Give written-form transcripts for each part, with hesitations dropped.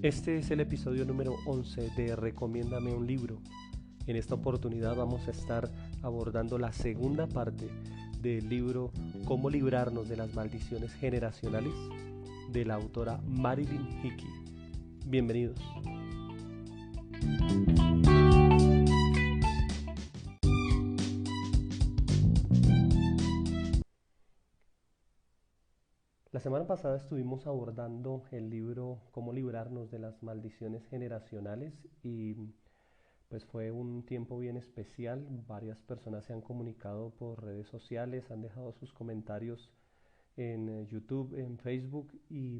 Este es el episodio número 11 de Recomiéndame un libro. En esta oportunidad vamos a estar abordando la segunda parte del libro Cómo librarnos de las maldiciones generacionales de la autora Marilyn Hickey. Bienvenidos. La semana pasada estuvimos abordando el libro Cómo librarnos de las maldiciones generacionales y pues fue un tiempo bien especial. Varias personas se han comunicado por redes sociales, han dejado sus comentarios en YouTube, en Facebook y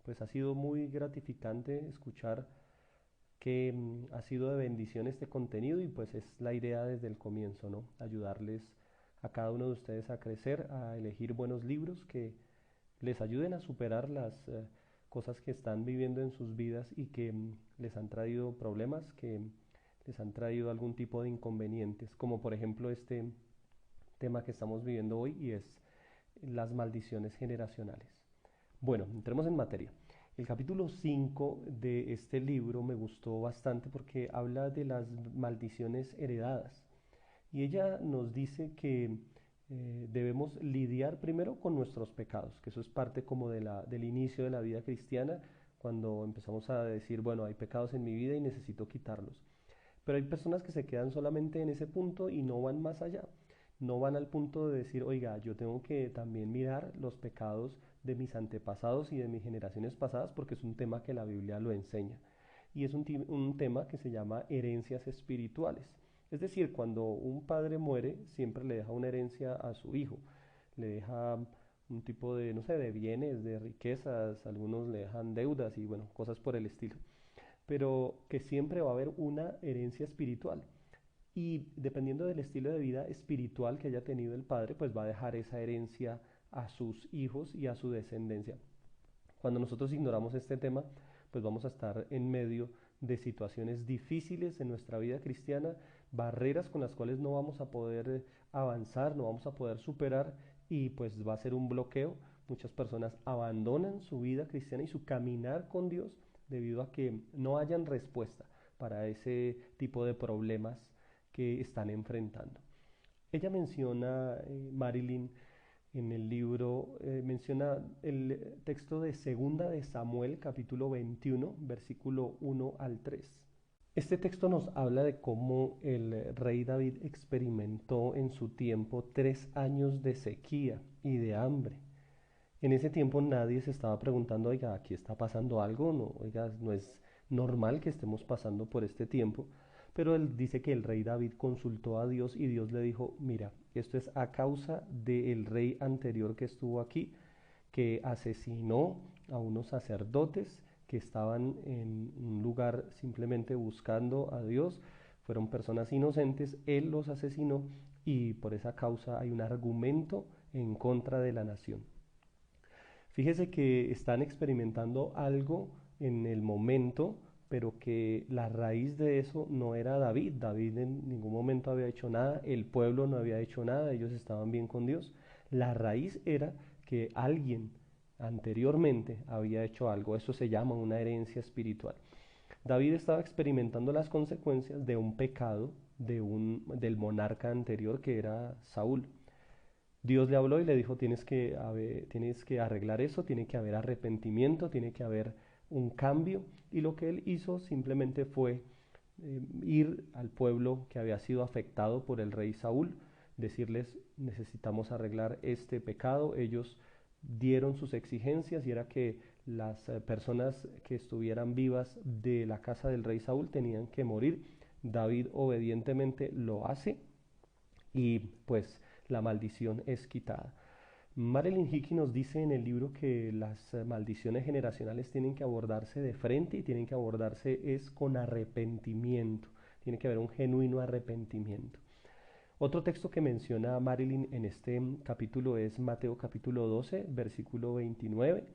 pues ha sido muy gratificante escuchar que ha sido de bendición este contenido y pues es la idea desde el comienzo, ¿no? Ayudarles a cada uno de ustedes a crecer, a elegir buenos libros que les ayuden a superar las cosas que están viviendo en sus vidas y que les han traído problemas, que les han traído algún tipo de inconvenientes, como por ejemplo este tema que estamos viviendo hoy y es las maldiciones generacionales. Bueno, entremos en materia. El capítulo 5 de este libro me gustó bastante porque habla de las maldiciones heredadas y ella nos dice que debemos lidiar primero con nuestros pecados, que eso es parte como del inicio de la vida cristiana, cuando empezamos a decir, bueno, hay pecados en mi vida y necesito quitarlos. Pero hay personas que se quedan solamente en ese punto y no van más allá. No van al punto de decir, oiga, yo tengo que también mirar los pecados de mis antepasados y de mis generaciones pasadas porque es un tema que la Biblia lo enseña. Y es un tema que se llama herencias espirituales. Es decir, cuando un padre muere, siempre le deja una herencia a su hijo. Le deja un tipo de, no sé, de bienes, de riquezas, algunos le dejan deudas y bueno, cosas por el estilo. Pero que siempre va a haber una herencia espiritual. Y dependiendo del estilo de vida espiritual que haya tenido el padre, pues va a dejar esa herencia a sus hijos y a su descendencia. Cuando nosotros ignoramos este tema, pues vamos a estar en medio de situaciones difíciles en nuestra vida cristiana, barreras con las cuales no vamos a poder avanzar, no vamos a poder superar y pues va a ser un bloqueo. Muchas personas abandonan su vida cristiana y su caminar con Dios debido a que no hayan respuesta para ese tipo de problemas que están enfrentando. Ella menciona, Marilyn, en el libro, menciona el texto de Segunda de Samuel, capítulo 21, versículo 1 al 3. Este texto nos habla de cómo el rey David experimentó en su tiempo 3 años de sequía y de hambre. En ese tiempo nadie se estaba preguntando, oiga, aquí está pasando algo, no, oiga, no es normal que estemos pasando por este tiempo, pero él dice que el rey David consultó a Dios y Dios le dijo, mira, esto es a causa del rey anterior que estuvo aquí, que asesinó a unos sacerdotes que estaban en un lugar simplemente buscando a Dios, fueron personas inocentes, él los asesinó y por esa causa hay un argumento en contra de la nación. Fíjese que están experimentando algo en el momento, pero que la raíz de eso no era David. David en ningún momento había hecho nada, el pueblo no había hecho nada, ellos estaban bien con Dios. La raíz era que alguien anteriormente había hecho algo, eso se llama una herencia espiritual. David estaba experimentando las consecuencias de un pecado del monarca anterior que era Saúl. Dios le habló y le dijo, tienes que arreglar eso, tiene que haber arrepentimiento, tiene que haber un cambio. Y lo que él hizo simplemente fue ir al pueblo que había sido afectado por el rey Saúl, decirles, necesitamos arreglar este pecado. Ellos dieron sus exigencias y era que las personas que estuvieran vivas de la casa del rey Saúl tenían que morir. David obedientemente lo hace y pues la maldición es quitada. Marilyn Hickey nos dice en el libro que las maldiciones generacionales tienen que abordarse de frente y tienen que abordarse es con arrepentimiento. Tiene que haber un genuino arrepentimiento. Otro texto que menciona Marilyn en este capítulo es Mateo capítulo 12, versículo 29,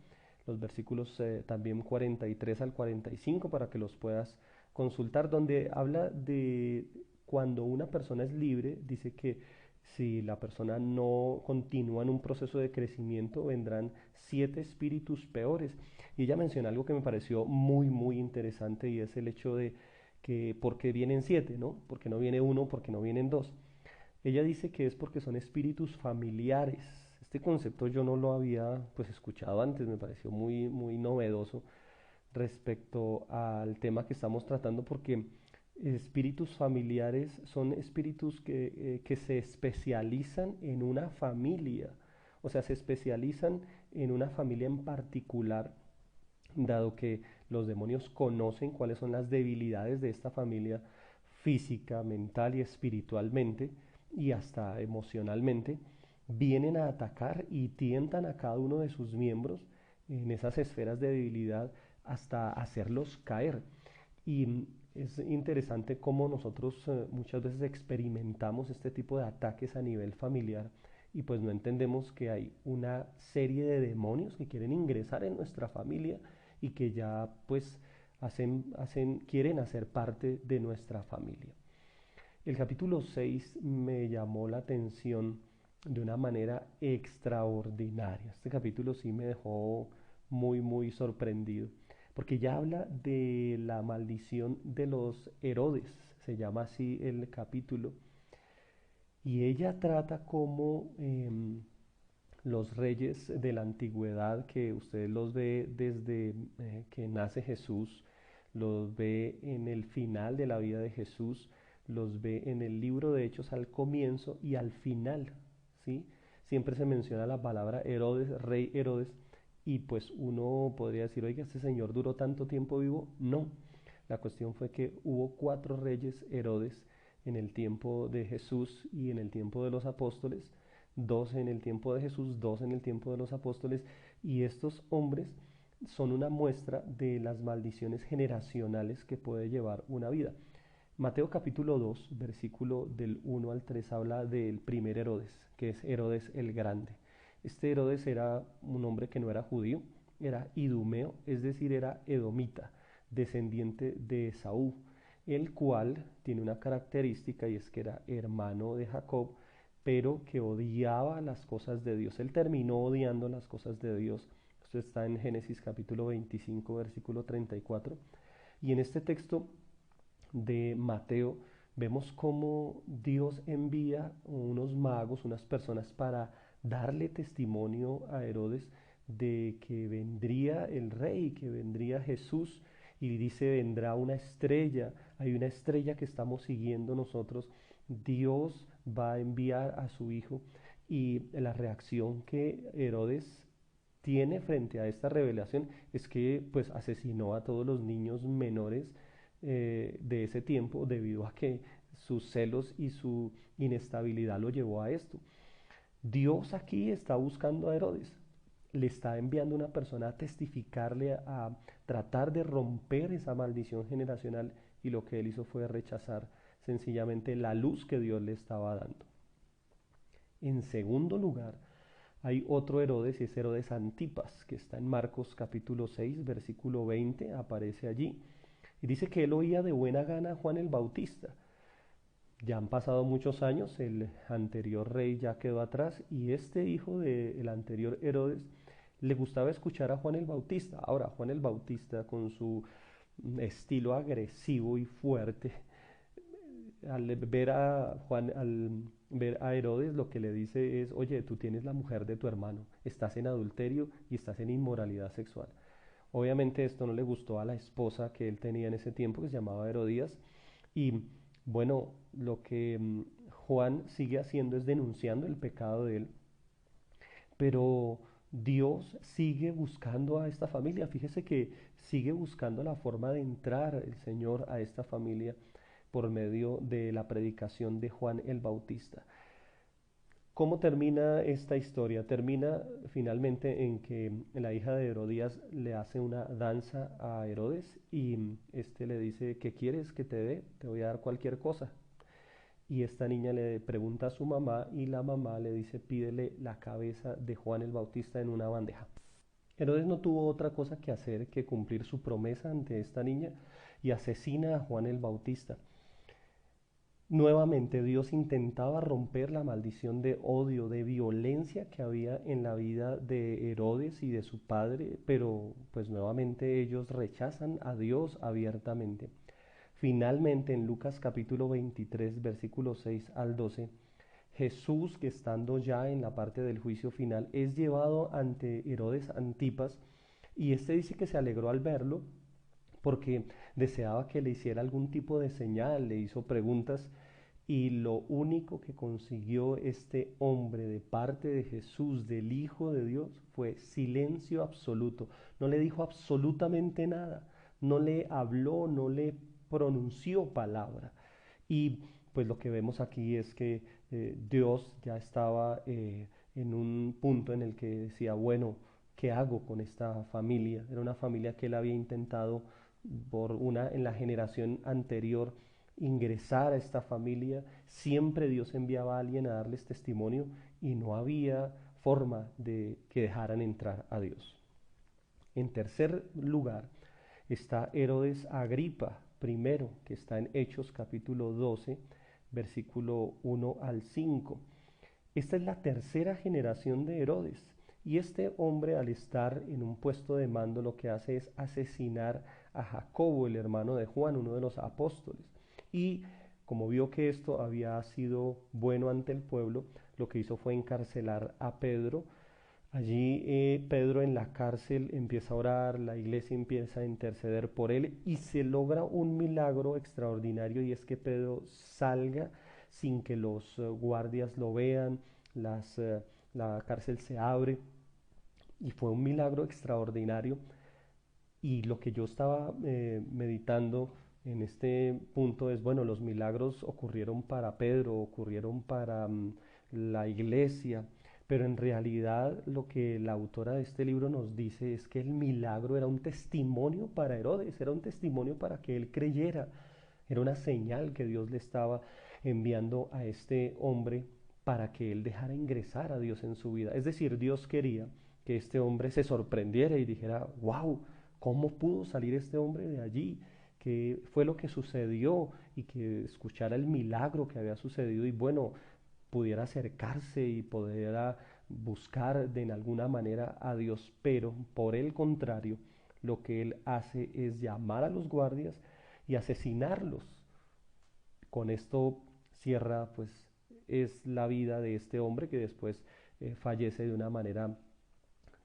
los versículos también 43 al 45 para que los puedas consultar, donde habla de cuando una persona es libre, dice que Si la persona no continúa en un proceso de crecimiento, vendrán 7 espíritus peores. Y ella menciona algo que me pareció muy, muy interesante y es el hecho de que por qué vienen 7, ¿no? Porque no viene uno, porque no vienen dos. Ella dice que es porque son espíritus familiares. Este concepto yo no lo había pues escuchado antes, me pareció muy, muy novedoso respecto al tema que estamos tratando porque espíritus familiares son espíritus que se especializan en una familia, o sea, se especializan en una familia en particular, dado que los demonios conocen cuáles son las debilidades de esta familia física, mental y espiritualmente y hasta emocionalmente, vienen a atacar y tientan a cada uno de sus miembros en esas esferas de debilidad hasta hacerlos caer. Y es interesante cómo nosotros muchas veces experimentamos este tipo de ataques a nivel familiar y pues no entendemos que hay una serie de demonios que quieren ingresar en nuestra familia y que ya pues quieren hacer parte de nuestra familia. El capítulo 6 me llamó la atención de una manera extraordinaria. Este capítulo sí me dejó muy, muy sorprendido, porque ya habla de la maldición de los Herodes, se llama así el capítulo, y ella trata como los reyes de la antigüedad, que usted los ve desde que nace Jesús, los ve en el final de la vida de Jesús, los ve en el libro de Hechos al comienzo y al final, ¿sí? Siempre se menciona la palabra Herodes, rey Herodes, y pues uno podría decir, oiga, ¿este señor duró tanto tiempo vivo? No, la cuestión fue que hubo 4 reyes Herodes en el tiempo de Jesús y en el tiempo de los apóstoles, 2 en el tiempo de Jesús, 2 en el tiempo de los apóstoles, y estos hombres son una muestra de las maldiciones generacionales que puede llevar una vida. Mateo capítulo 2, versículo del 1 al 3 habla del primer Herodes, que es Herodes el Grande. Este Herodes era un hombre que no era judío, era idumeo, es decir, era edomita, descendiente de Esaú, el cual tiene una característica y es que era hermano de Jacob, pero que odiaba las cosas de Dios. Él terminó odiando las cosas de Dios. Esto está en Génesis capítulo 25, versículo 34. Y en este texto de Mateo vemos cómo Dios envía unos magos, unas personas para darle testimonio a Herodes de que vendría el rey, que vendría Jesús, y dice vendrá una estrella, hay una estrella que estamos siguiendo nosotros, Dios va a enviar a su hijo, y la reacción que Herodes tiene frente a esta revelación es que pues asesinó a todos los niños menores de ese tiempo debido a que sus celos y su inestabilidad lo llevó a esto. Dios aquí está buscando a Herodes, le está enviando una persona a testificarle, a tratar de romper esa maldición generacional y lo que él hizo fue rechazar sencillamente la luz que Dios le estaba dando. En segundo lugar, hay otro Herodes y es Herodes Antipas, que está en Marcos capítulo 6, versículo 20, aparece allí. Y dice que él oía de buena gana a Juan el Bautista. Ya han pasado muchos años, el anterior rey ya quedó atrás y este hijo del anterior Herodes le gustaba escuchar a Juan el Bautista. Ahora, Juan el Bautista con su estilo agresivo y fuerte, al ver a Herodes lo que le dice es, oye, tú tienes la mujer de tu hermano, estás en adulterio y estás en inmoralidad sexual. Obviamente esto no le gustó a la esposa que él tenía en ese tiempo, que se llamaba Herodías, y bueno, lo que Juan sigue haciendo es denunciando el pecado de él, pero Dios sigue buscando a esta familia. Fíjese que sigue buscando la forma de entrar el Señor a esta familia por medio de la predicación de Juan el Bautista. ¿Cómo termina esta historia? Termina finalmente en que la hija de Herodías le hace una danza a Herodes y este le dice, ¿qué quieres que te dé? Te voy a dar cualquier cosa. Y esta niña le pregunta a su mamá y la mamá le dice, pídele la cabeza de Juan el Bautista en una bandeja. Herodes no tuvo otra cosa que hacer que cumplir su promesa ante esta niña y asesina a Juan el Bautista. Nuevamente Dios intentaba romper la maldición de odio, de violencia que había en la vida de Herodes y de su padre, pero pues nuevamente ellos rechazan a Dios abiertamente. Finalmente en Lucas capítulo 23 versículos 6 al 12, Jesús, que estando ya en la parte del juicio final, es llevado ante Herodes Antipas, y este dice que se alegró al verlo porque deseaba que le hiciera algún tipo de señal, le hizo preguntas, y lo único que consiguió este hombre de parte de Jesús, del Hijo de Dios, fue silencio absoluto. No le dijo absolutamente nada, no le habló, no le pronunció palabra. Y pues lo que vemos aquí es que Dios ya estaba en un punto en el que decía, bueno, ¿qué hago con esta familia? Era una familia que él había intentado en la generación anterior ingresar a esta familia. Siempre Dios enviaba a alguien a darles testimonio y no había forma de que dejaran entrar a Dios. En tercer lugar está Herodes Agripa primero, que está en Hechos capítulo 12, versículo 1 al 5. Esta es la tercera generación de Herodes. Y este hombre, al estar en un puesto de mando, lo que hace es asesinar a Jacobo, el hermano de Juan, uno de los apóstoles. Y como vio que esto había sido bueno ante el pueblo, lo que hizo fue encarcelar a Pedro. Allí Pedro en la cárcel empieza a orar, la iglesia empieza a interceder por él y se logra un milagro extraordinario, y es que Pedro salga sin que los guardias lo vean, la cárcel se abre y fue un milagro extraordinario. Y lo que yo estaba meditando en este punto es, bueno, los milagros ocurrieron para Pedro, ocurrieron para la iglesia, pero en realidad lo que la autora de este libro nos dice es que el milagro era un testimonio para Herodes, era un testimonio para que él creyera, era una señal que Dios le estaba enviando a este hombre para que él dejara ingresar a Dios en su vida. Es decir, Dios quería que este hombre se sorprendiera y dijera, wow, ¿cómo pudo salir este hombre de allí? ¿Qué fue lo que sucedió? Y que escuchara el milagro que había sucedido y bueno, pudiera acercarse y pudiera buscar de alguna manera a Dios. Pero por el contrario, lo que él hace es llamar a los guardias y asesinarlos. Con esto cierra pues es la vida de este hombre que después fallece de una manera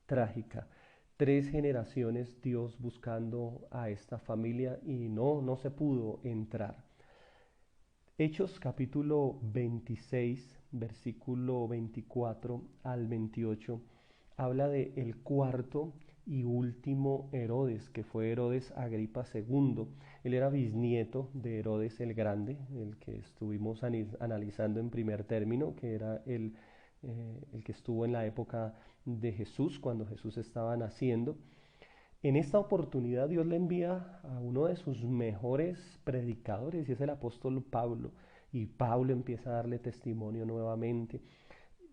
trágica. 3 generaciones Dios buscando a esta familia y no se pudo entrar. Hechos capítulo 26, versículo 24 al 28, habla de el cuarto y último Herodes, que fue Herodes Agripa II. Él era bisnieto de Herodes el Grande, el que estuvimos analizando en primer término, que era el que estuvo en la época de Jesús, cuando Jesús estaba naciendo. En esta oportunidad Dios le envía a uno de sus mejores predicadores y es el apóstol Pablo. Y Pablo empieza a darle testimonio nuevamente.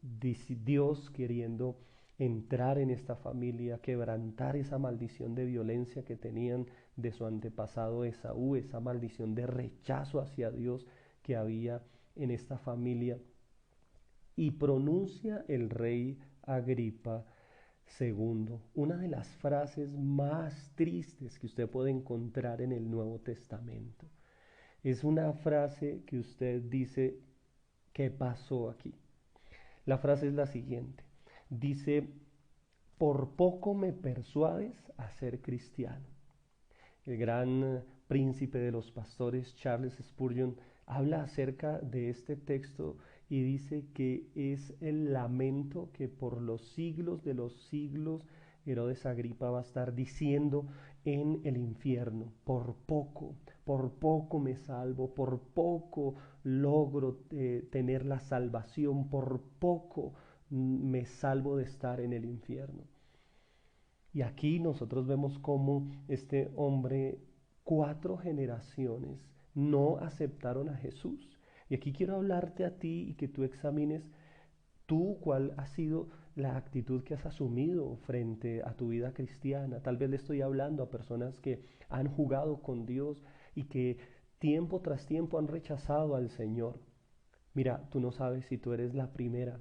Dios queriendo entrar en esta familia, quebrantar esa maldición de violencia que tenían de su antepasado Esaú, esa maldición de rechazo hacia Dios que había en esta familia. Y pronuncia el rey Agripa segundo, una de las frases más tristes que usted puede encontrar en el Nuevo Testamento. Es una frase que usted dice, ¿qué pasó aquí? La frase es la siguiente. Dice, por poco me persuades a ser cristiano. El gran príncipe de los pastores, Charles Spurgeon, habla acerca de este texto y dice que es el lamento que por los siglos de los siglos Herodes Agripa va a estar diciendo en el infierno. Por poco me salvo, por poco logro tener la salvación, por poco me salvo de estar en el infierno. Y aquí nosotros vemos cómo este hombre, 4 generaciones, no aceptaron a Jesús. Y aquí quiero hablarte a ti y que tú examines tú cuál ha sido la actitud que has asumido frente a tu vida cristiana. Tal vez le estoy hablando a personas que han jugado con Dios y que tiempo tras tiempo han rechazado al Señor. Mira, tú no sabes si tú eres la primera,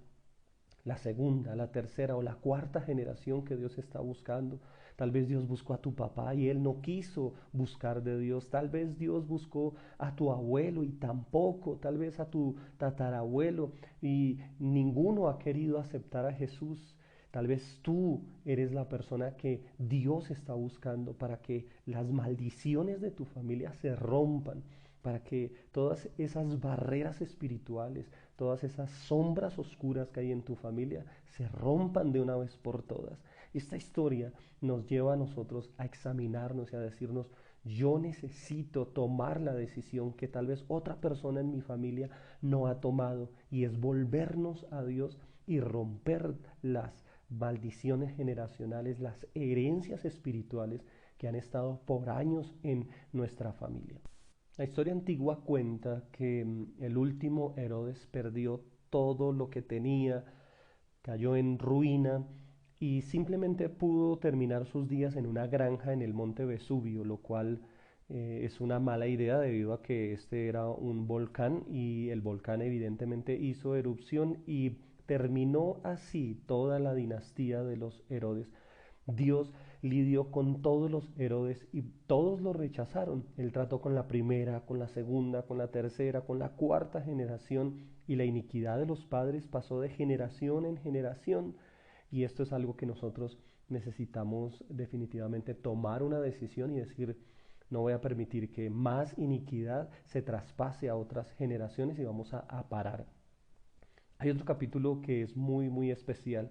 la segunda, la tercera o la cuarta generación que Dios está buscando. Tal vez Dios buscó a tu papá y él no quiso buscar de Dios. Tal vez Dios buscó a tu abuelo y tampoco. Tal vez a tu tatarabuelo y ninguno ha querido aceptar a Jesús. Tal vez tú eres la persona que Dios está buscando para que las maldiciones de tu familia se rompan, para que todas esas barreras espirituales, todas esas sombras oscuras que hay en tu familia se rompan de una vez por todas. Esta historia nos lleva a nosotros a examinarnos y a decirnos, yo necesito tomar la decisión que tal vez otra persona en mi familia no ha tomado, y es volvernos a Dios y romper las maldiciones generacionales, las herencias espirituales que han estado por años en nuestra familia. La historia antigua cuenta que el último Herodes perdió todo lo que tenía, cayó en ruina y simplemente pudo terminar sus días en una granja en el monte Vesubio, lo cual es una mala idea debido a que este era un volcán y el volcán evidentemente hizo erupción y terminó así toda la dinastía de los Herodes. Dios lidió con todos los Herodes y todos lo rechazaron. Él trató con la primera, con la segunda, con la tercera, con la cuarta generación, y la iniquidad de los padres pasó de generación en generación. Y esto es algo que nosotros necesitamos definitivamente tomar una decisión y decir, no voy a permitir que más iniquidad se traspase a otras generaciones y vamos a parar. Hay otro capítulo que es muy, muy especial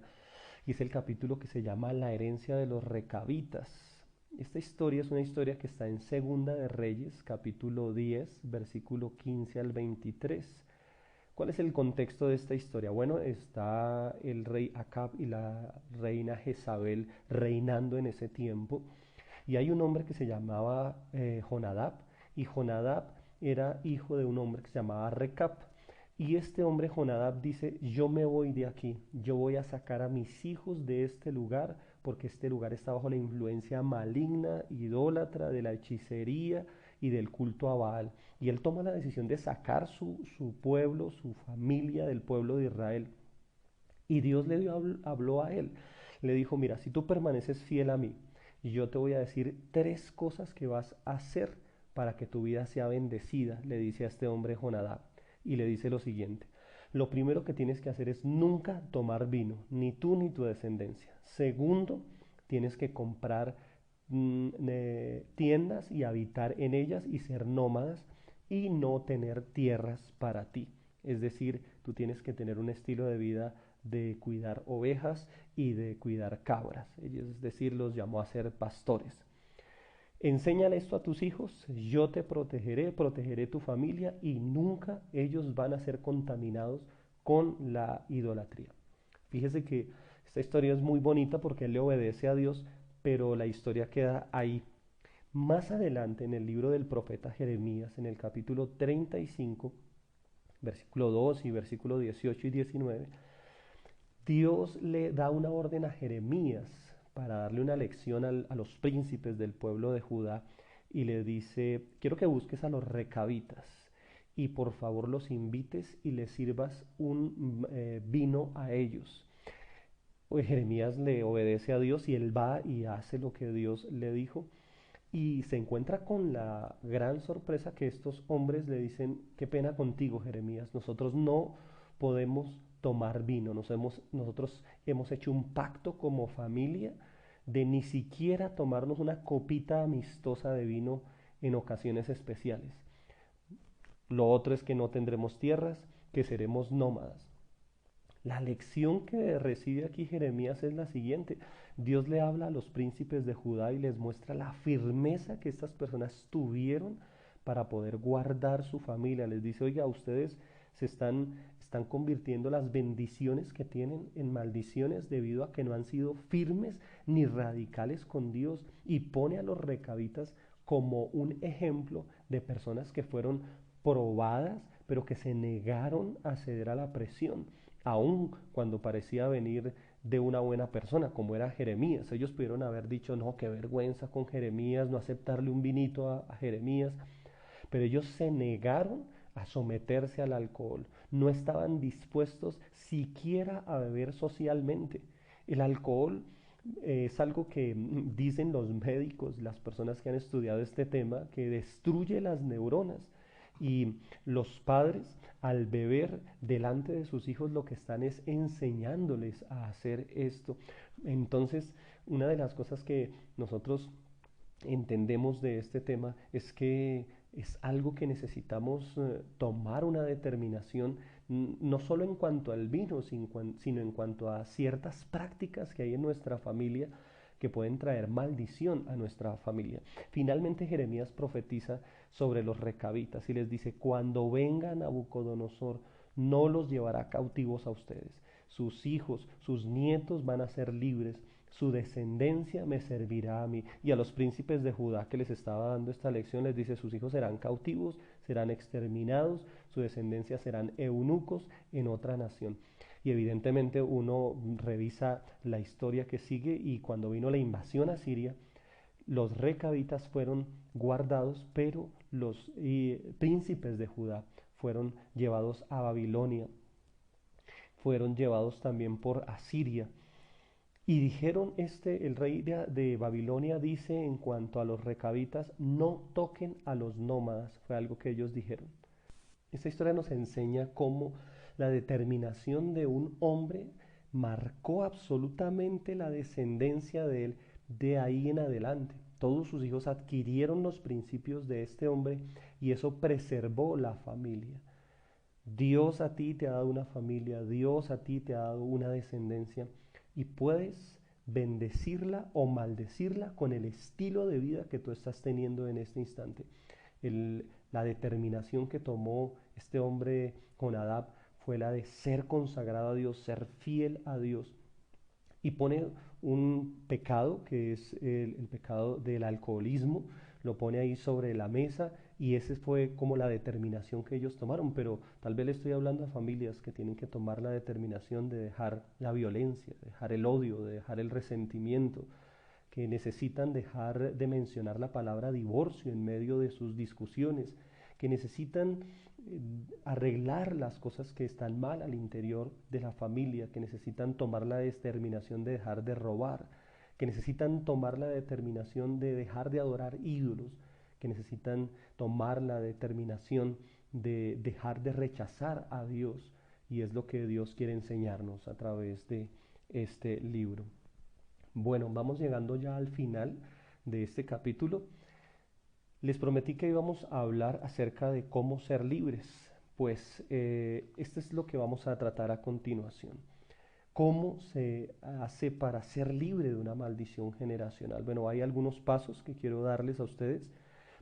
y es el capítulo que se llama La herencia de los recabitas. Esta historia es una historia que está en Segunda de Reyes, capítulo 10, versículo 15 al 23. ¿Cuál es el contexto de esta historia? Bueno, está el rey Acab y la reina Jezabel reinando en ese tiempo, y hay un hombre que se llamaba Jonadab, y Jonadab era hijo de un hombre que se llamaba Recab. Y este hombre Jonadab dice, yo me voy de aquí, yo voy a sacar a mis hijos de este lugar, porque este lugar está bajo la influencia maligna, idólatra, de la hechicería y del culto a Baal. Y él toma la decisión de sacar su pueblo, su familia del pueblo de Israel. Y Dios habló a él, le dijo, mira, si tú permaneces fiel a mí, yo te voy a decir tres cosas que vas a hacer para que tu vida sea bendecida, le dice a este hombre Jonadab. Y le dice lo siguiente, lo primero que tienes que hacer es nunca tomar vino, ni tú ni tu descendencia. Segundo, tienes que comprar tiendas y habitar en ellas y ser nómadas y no tener tierras para ti. Es decir, tú tienes que tener un estilo de vida de cuidar ovejas y de cuidar cabras. Es decir, los llamó a ser pastores. Enséñale esto a tus hijos, yo te protegeré, protegeré tu familia y nunca ellos van a ser contaminados con la idolatría. Fíjese que esta historia es muy bonita porque él le obedece a Dios, pero la historia queda ahí. Más adelante en el libro del profeta Jeremías, en el capítulo 35, versículo 2 y versículo 18 y 19, Dios le da una orden a Jeremías para darle una lección a los príncipes del pueblo de Judá, y le dice, quiero que busques a los recabitas y por favor los invites y les sirvas un vino a ellos. Pues Jeremías le obedece a Dios y él va y hace lo que Dios le dijo, y se encuentra con la gran sorpresa que estos hombres le dicen, qué pena contigo, Jeremías, nosotros no podemos tomar vino, nosotros hemos hecho un pacto como familia de ni siquiera tomarnos una copita amistosa de vino en ocasiones especiales. Lo otro es que no tendremos tierras, que seremos nómadas. La lección que recibe aquí Jeremías es la siguiente. Dios le habla a los príncipes de Judá y les muestra la firmeza que estas personas tuvieron para poder guardar su familia. Les dice, oiga, ustedes están convirtiendo las bendiciones que tienen en maldiciones debido a que no han sido firmes ni radicales con Dios. Y pone a los recabitas como un ejemplo de personas que fueron probadas, pero que se negaron a ceder a la presión, aun cuando parecía venir de una buena persona, como era Jeremías. Ellos pudieron haber dicho, no, qué vergüenza con Jeremías, no aceptarle un vinito a Jeremías, pero ellos se negaron a someterse al alcohol, no estaban dispuestos siquiera a beber socialmente. El alcohol es algo que dicen los médicos, las personas que han estudiado este tema, que destruye las neuronas. Y los padres, al beber delante de sus hijos, lo que están es enseñándoles a hacer esto. Entonces, una de las cosas que nosotros entendemos de este tema es que es algo que necesitamos tomar una determinación, no solo en cuanto al vino, sino en cuanto a ciertas prácticas que hay en nuestra familia que pueden traer maldición a nuestra familia. Finalmente Jeremías profetiza sobre los recabitas y les dice: cuando venga Nabucodonosor, no los llevará cautivos a ustedes. Sus hijos, sus nietos van a ser libres, su descendencia me servirá a mí. Y a los príncipes de Judá que les estaba dando esta lección les dice: sus hijos serán cautivos, serán exterminados, su descendencia serán eunucos en otra nación. Y evidentemente uno revisa la historia que sigue, y cuando vino la invasión a Siria, los recabitas fueron guardados, pero los príncipes de Judá fueron llevados a Babilonia, fueron llevados también por Asiria. Y dijeron, el rey de Babilonia dice en cuanto a los recabitas: no toquen a los nómadas, fue algo que ellos dijeron. Esta historia nos enseña cómo la determinación de un hombre marcó absolutamente la descendencia de él de ahí en adelante. Todos sus hijos adquirieron los principios de este hombre y eso preservó la familia. Dios a ti te ha dado una familia, Dios a ti te ha dado una descendencia, y puedes bendecirla o maldecirla con el estilo de vida que tú estás teniendo en este instante. La determinación que tomó este hombre Jonadab fue la de ser consagrado a Dios, ser fiel a Dios. Y pone un pecado, que es el pecado del alcoholismo, lo pone ahí sobre la mesa, y esa fue como la determinación que ellos tomaron. Pero tal vez le estoy hablando a familias que tienen que tomar la determinación de dejar la violencia, de dejar el odio, de dejar el resentimiento, que necesitan dejar de mencionar la palabra divorcio en medio de sus discusiones, que necesitan arreglar las cosas que están mal al interior de la familia, que necesitan tomar la determinación de dejar de robar, que necesitan tomar la determinación de dejar de adorar ídolos, que necesitan tomar la determinación de dejar de rechazar a Dios. Y es lo que Dios quiere enseñarnos a través de este libro. Bueno, vamos llegando ya al final de este capítulo. Les prometí que íbamos a hablar acerca de cómo ser libres. Pues esto es lo que vamos a tratar a continuación. ¿Cómo se hace para ser libre de una maldición generacional? Bueno, hay algunos pasos que quiero darles a ustedes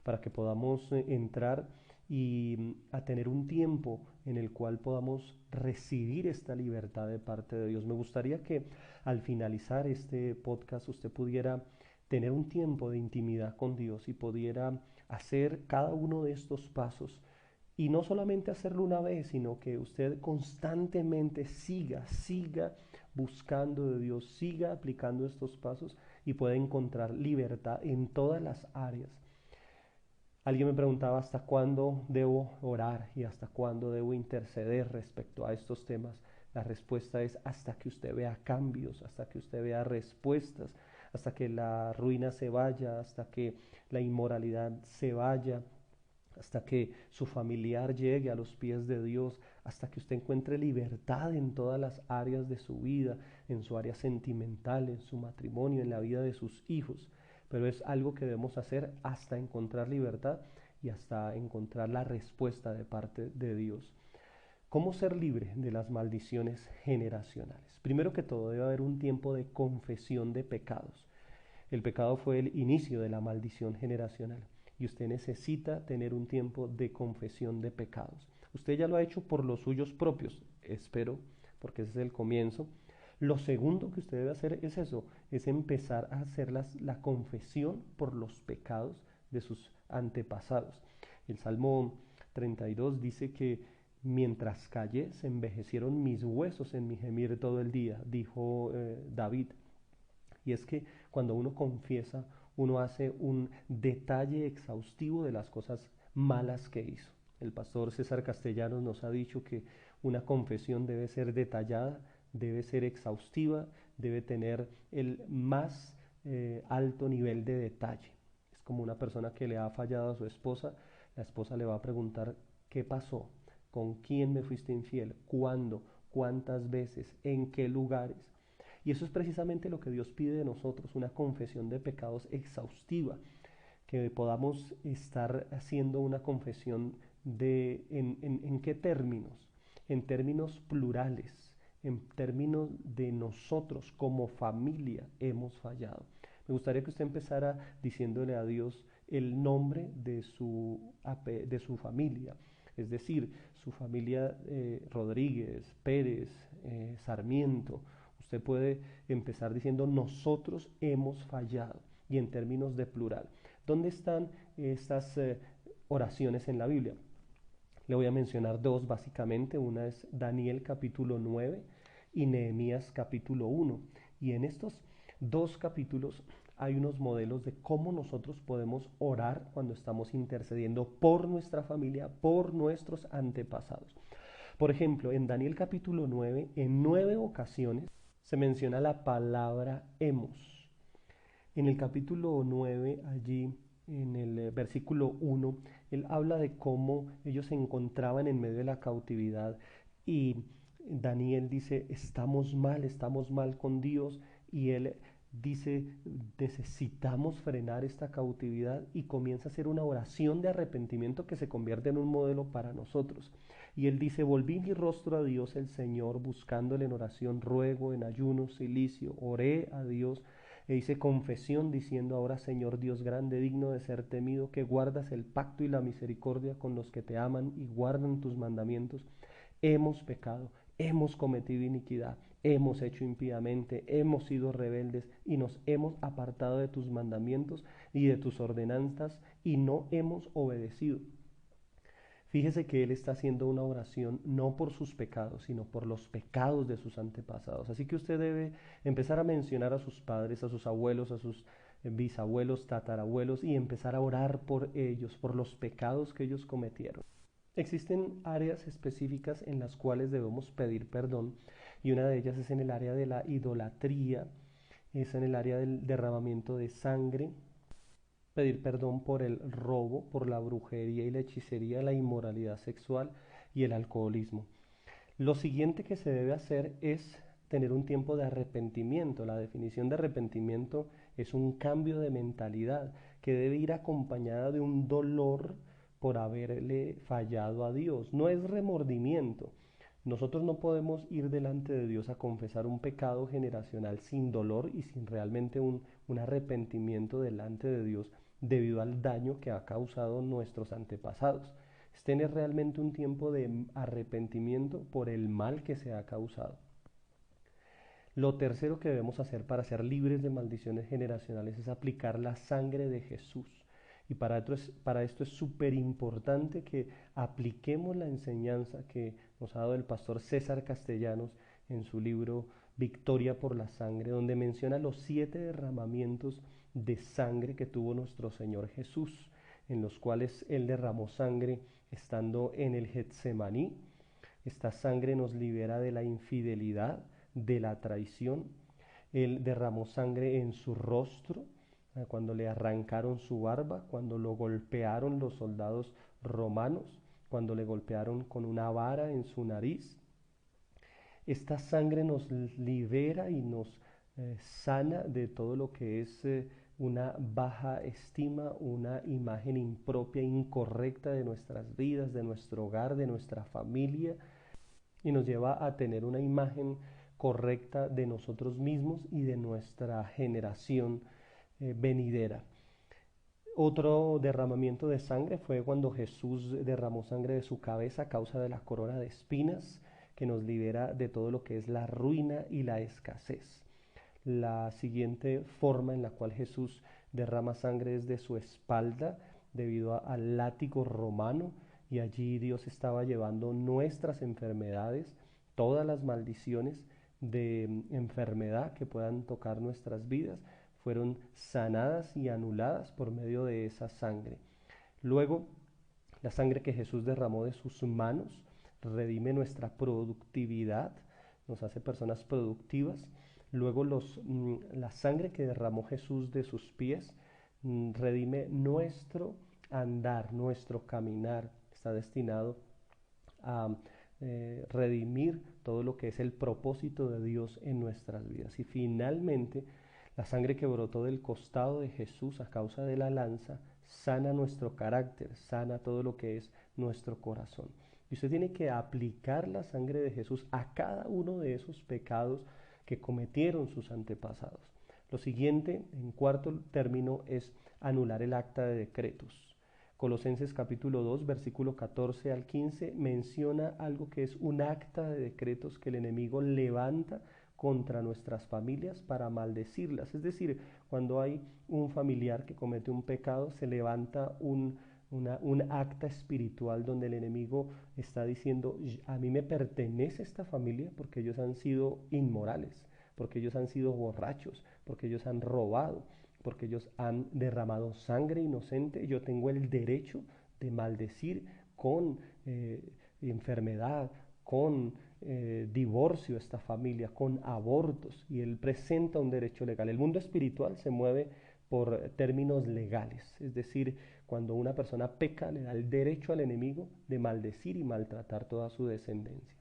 para que podamos entrar y a tener un tiempo en el cual podamos recibir esta libertad de parte de Dios. Me gustaría que al finalizar este podcast usted pudiera tener un tiempo de intimidad con Dios y pudiera hacer cada uno de estos pasos. Y no solamente hacerlo una vez, sino que usted constantemente siga buscando de Dios, siga aplicando estos pasos y pueda encontrar libertad en todas las áreas. Alguien me preguntaba hasta cuándo debo orar y hasta cuándo debo interceder respecto a estos temas. La respuesta es hasta que usted vea cambios, hasta que usted vea respuestas, hasta que la ruina se vaya, hasta que la inmoralidad se vaya, hasta que su familiar llegue a los pies de Dios, hasta que usted encuentre libertad en todas las áreas de su vida, en su área sentimental, en su matrimonio, en la vida de sus hijos. Pero es algo que debemos hacer hasta encontrar libertad y hasta encontrar la respuesta de parte de Dios. ¿Cómo ser libre de las maldiciones generacionales? Primero que todo, debe haber un tiempo de confesión de pecados. El pecado fue el inicio de la maldición generacional y usted necesita tener un tiempo de confesión de pecados. Usted ya lo ha hecho por los suyos propios, espero, porque ese es el comienzo. Lo segundo que usted debe hacer es eso, es empezar a hacer la confesión por los pecados de sus antepasados. El Salmo 32 dice que mientras callé se envejecieron mis huesos en mi gemir todo el día, dijo David. Y es que cuando uno confiesa, uno hace un detalle exhaustivo de las cosas malas que hizo. El pastor César Castellanos nos ha dicho que una confesión debe ser detallada, debe ser exhaustiva, debe tener el más alto nivel de detalle. Es como una persona que le ha fallado a su esposa, la esposa le va a preguntar qué pasó, con quién me fuiste infiel, cuándo, cuántas veces, en qué lugares. Y eso es precisamente lo que Dios pide de nosotros, una confesión de pecados exhaustiva, que podamos estar haciendo una confesión en qué términos, en términos plurales, en términos de nosotros como familia hemos fallado. Me gustaría que usted empezara diciéndole a Dios el nombre de su familia, es decir, su familia Rodríguez, Pérez, Sarmiento. Usted puede empezar diciendo nosotros hemos fallado y en términos de plural. ¿Dónde están estas oraciones en la Biblia? Le voy a mencionar dos básicamente. Una es Daniel capítulo 9 y Nehemías capítulo 1. Y en estos dos capítulos hay unos modelos de cómo nosotros podemos orar cuando estamos intercediendo por nuestra familia, por nuestros antepasados. Por ejemplo, en Daniel capítulo 9, en 9 ocasiones se menciona la palabra hemos. En el capítulo 9, allí en el versículo 1, él habla de cómo ellos se encontraban en medio de la cautividad y Daniel dice, estamos mal con Dios, y él dice, necesitamos frenar esta cautividad, y comienza a hacer una oración de arrepentimiento que se convierte en un modelo para nosotros. Y él dice, volví mi rostro a Dios el Señor, buscándole en oración, ruego, en ayuno, cilicio, oré a Dios e hice confesión diciendo, ahora Señor Dios grande, digno de ser temido, que guardas el pacto y la misericordia con los que te aman y guardan tus mandamientos. Hemos pecado, hemos cometido iniquidad, hemos hecho impíamente, hemos sido rebeldes y nos hemos apartado de tus mandamientos y de tus ordenanzas y no hemos obedecido. Fíjese que él está haciendo una oración no por sus pecados, sino por los pecados de sus antepasados. Así que usted debe empezar a mencionar a sus padres, a sus abuelos, a sus bisabuelos, tatarabuelos, y empezar a orar por ellos, por los pecados que ellos cometieron. Existen áreas específicas en las cuales debemos pedir perdón, y una de ellas es en el área de la idolatría, es en el área del derramamiento de sangre, pedir perdón por el robo, por la brujería y la hechicería, la inmoralidad sexual y el alcoholismo. Lo siguiente que se debe hacer es tener un tiempo de arrepentimiento. La definición de arrepentimiento es un cambio de mentalidad que debe ir acompañada de un dolor por haberle fallado a Dios. No es remordimiento. Nosotros no podemos ir delante de Dios a confesar un pecado generacional sin dolor y sin realmente un arrepentimiento delante de Dios debido al daño que ha causado nuestros antepasados. Es tener realmente un tiempo de arrepentimiento por el mal que se ha causado. Lo tercero que debemos hacer para ser libres de maldiciones generacionales es aplicar la sangre de Jesús. Y para esto es súper importante que apliquemos la enseñanza que nos ha dado el pastor César Castellanos en su libro Victoria por la Sangre, donde menciona los 7 derramamientos de sangre que tuvo nuestro Señor Jesús, en los cuales Él derramó sangre estando en el Getsemaní. Esta sangre nos libera de la infidelidad, de la traición. Él derramó sangre en su rostro, cuando le arrancaron su barba, cuando lo golpearon los soldados romanos, cuando le golpearon con una vara en su nariz. Esta sangre nos libera y nos sana de todo lo que es una baja estima, una imagen impropia, incorrecta de nuestras vidas, de nuestro hogar, de nuestra familia, y nos lleva a tener una imagen correcta de nosotros mismos y de nuestra generación venidera. Otro derramamiento de sangre fue cuando Jesús derramó sangre de su cabeza a causa de la corona de espinas, que nos libera de todo lo que es la ruina y la escasez. La siguiente forma en la cual Jesús derrama sangre es de su espalda, debido al látigo romano, y allí Dios estaba llevando nuestras enfermedades, todas las maldiciones de enfermedad que puedan tocar nuestras vidas, fueron sanadas y anuladas por medio de esa sangre. Luego La sangre que Jesús derramó de sus manos redime nuestra productividad, nos hace personas productivas. Luego la sangre que derramó Jesús de sus pies redime nuestro andar, nuestro caminar. Está destinado a redimir todo lo que es el propósito de Dios en nuestras vidas. Y finalmente, la sangre que brotó del costado de Jesús a causa de la lanza sana nuestro carácter, sana todo lo que es nuestro corazón. Y usted tiene que aplicar la sangre de Jesús a cada uno de esos pecados que cometieron sus antepasados. Lo siguiente, en cuarto término, es anular el acta de decretos. Colosenses capítulo 2, versículo 14 al 15, menciona algo que es un acta de decretos que el enemigo levanta contra nuestras familias para maldecirlas. Es decir, cuando hay un familiar que comete un pecado, se levanta un acta espiritual donde el enemigo está diciendo: a mí me pertenece esta familia porque ellos han sido inmorales, porque ellos han sido borrachos, porque ellos han robado, porque ellos han derramado sangre inocente. Yo tengo el derecho de maldecir con enfermedad, con divorcio esta familia, con abortos, y él presenta un derecho legal. El mundo espiritual se mueve por términos legales, es decir, cuando una persona peca le da el derecho al enemigo de maldecir y maltratar toda su descendencia.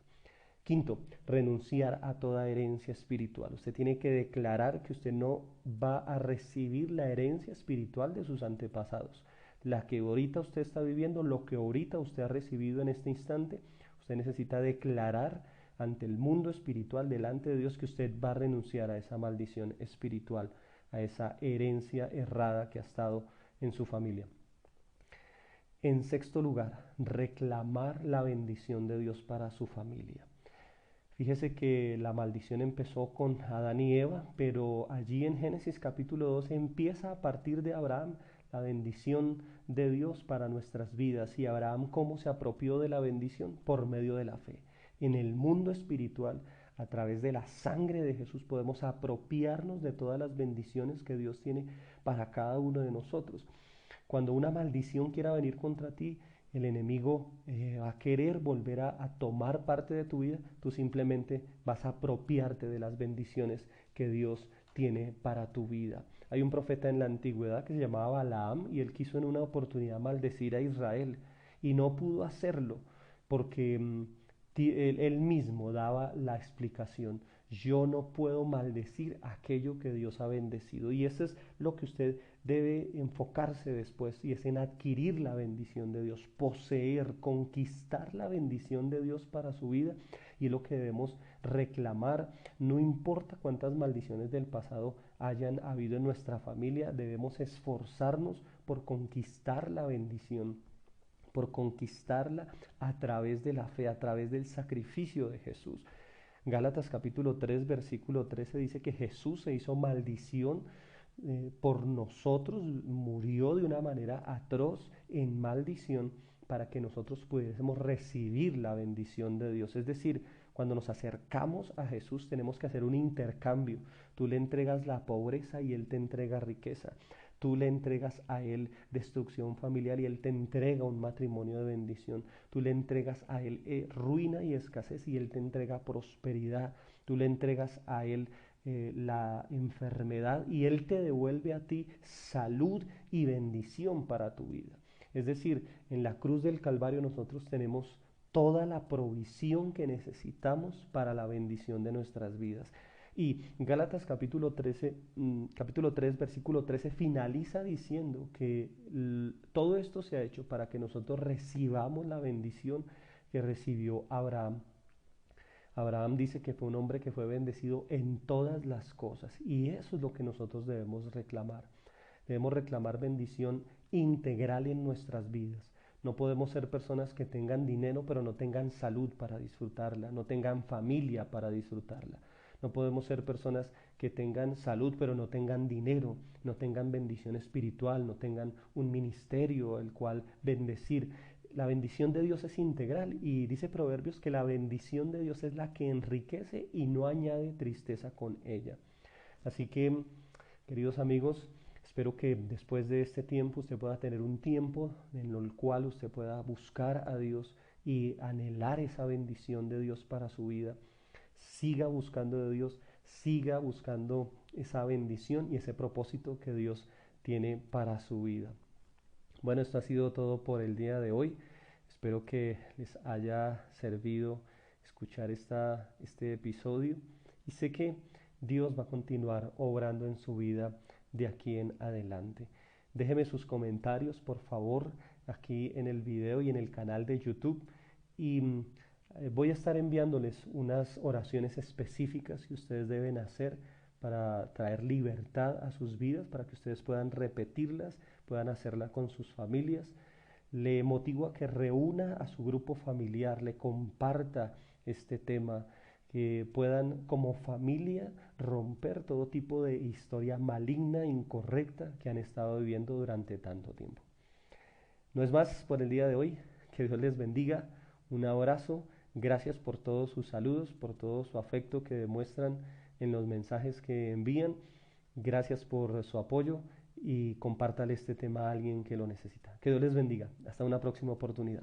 Quinto, renunciar a toda herencia espiritual. Usted tiene que declarar que usted no va a recibir la herencia espiritual de sus antepasados. La que ahorita usted está viviendo, lo que ahorita usted ha recibido en este instante, usted necesita declarar ante el mundo espiritual, delante de Dios, que usted va a renunciar a esa maldición espiritual, a esa herencia errada que ha estado en su familia. En sexto lugar, reclamar la bendición de Dios para su familia. Fíjese que la maldición empezó con Adán y Eva, pero allí en Génesis capítulo 12 empieza a partir de Abraham la bendición de Dios para nuestras vidas. Y Abraham, ¿cómo se apropió de la bendición? Por medio de la fe. En el mundo espiritual, a través de la sangre de Jesús, podemos apropiarnos de todas las bendiciones que Dios tiene para cada uno de nosotros. Cuando una maldición quiera venir contra ti, el enemigo va a querer volver a tomar parte de tu vida. Tú simplemente vas a apropiarte de las bendiciones que Dios tiene para tu vida. Hay un profeta en la antigüedad que se llamaba Balaam, y él quiso en una oportunidad maldecir a Israel y no pudo hacerlo porque él mismo daba la explicación: yo no puedo maldecir aquello que Dios ha bendecido. Y eso es lo que usted debe enfocarse después, y es en adquirir la bendición de Dios, poseer, conquistar la bendición de Dios para su vida. Y es lo que debemos reclamar, no importa cuántas maldiciones del pasado hayan habido en nuestra familia, debemos esforzarnos por conquistar la bendición, por conquistarla a través de la fe, a través del sacrificio de Jesús. Gálatas capítulo 3, versículo 13 dice que Jesús se hizo maldición por nosotros, murió de una manera atroz en maldición para que nosotros pudiésemos recibir la bendición de Dios. Es decir, cuando nos acercamos a Jesús tenemos que hacer un intercambio. Tú le entregas la pobreza y Él te entrega riqueza. Tú le entregas a Él destrucción familiar y Él te entrega un matrimonio de bendición. Tú le entregas a Él ruina y escasez y Él te entrega prosperidad. Tú le entregas a Él la enfermedad y Él te devuelve a ti salud y bendición para tu vida. Es decir, en la cruz del Calvario nosotros tenemos toda la provisión que necesitamos para la bendición de nuestras vidas. Y Gálatas capítulo 3, versículo 13 finaliza diciendo que todo esto se ha hecho para que nosotros recibamos la bendición que recibió Abraham. Abraham dice que fue un hombre que fue bendecido en todas las cosas, y eso es lo que nosotros debemos reclamar. Debemos reclamar bendición integral en nuestras vidas. No podemos ser personas que tengan dinero pero no tengan salud para disfrutarla, no tengan familia para disfrutarla. No podemos ser personas que tengan salud pero no tengan dinero, no tengan bendición espiritual, no tengan un ministerio el cual bendecir. La bendición de Dios es integral, y dice Proverbios que la bendición de Dios es la que enriquece y no añade tristeza con ella. Así que, queridos amigos, Espero que después de este tiempo usted pueda tener un tiempo en el cual usted pueda buscar a Dios y anhelar esa bendición de Dios para su vida. Siga buscando de Dios, siga buscando esa bendición y ese propósito que Dios tiene para su vida. Bueno, esto ha sido todo por el día de hoy. Espero que les haya servido escuchar este episodio y sé que Dios va a continuar obrando en su vida de aquí en adelante. Déjeme sus comentarios, por favor, aquí en el video y en el canal de YouTube y voy a estar enviándoles unas oraciones específicas que ustedes deben hacer para traer libertad a sus vidas, para que ustedes puedan repetirlas, puedan hacerla con sus familias. Le motivo a que reúna a su grupo familiar, le comparta este tema, que puedan como familia romper todo tipo de historia maligna, incorrecta que han estado viviendo durante tanto tiempo. No es más por el día de hoy. Que Dios les bendiga. Un abrazo. Gracias por todos sus saludos, por todo su afecto que demuestran en los mensajes que envían. Gracias por su apoyo y compártale este tema a alguien que lo necesita. Que Dios les bendiga. Hasta una próxima oportunidad.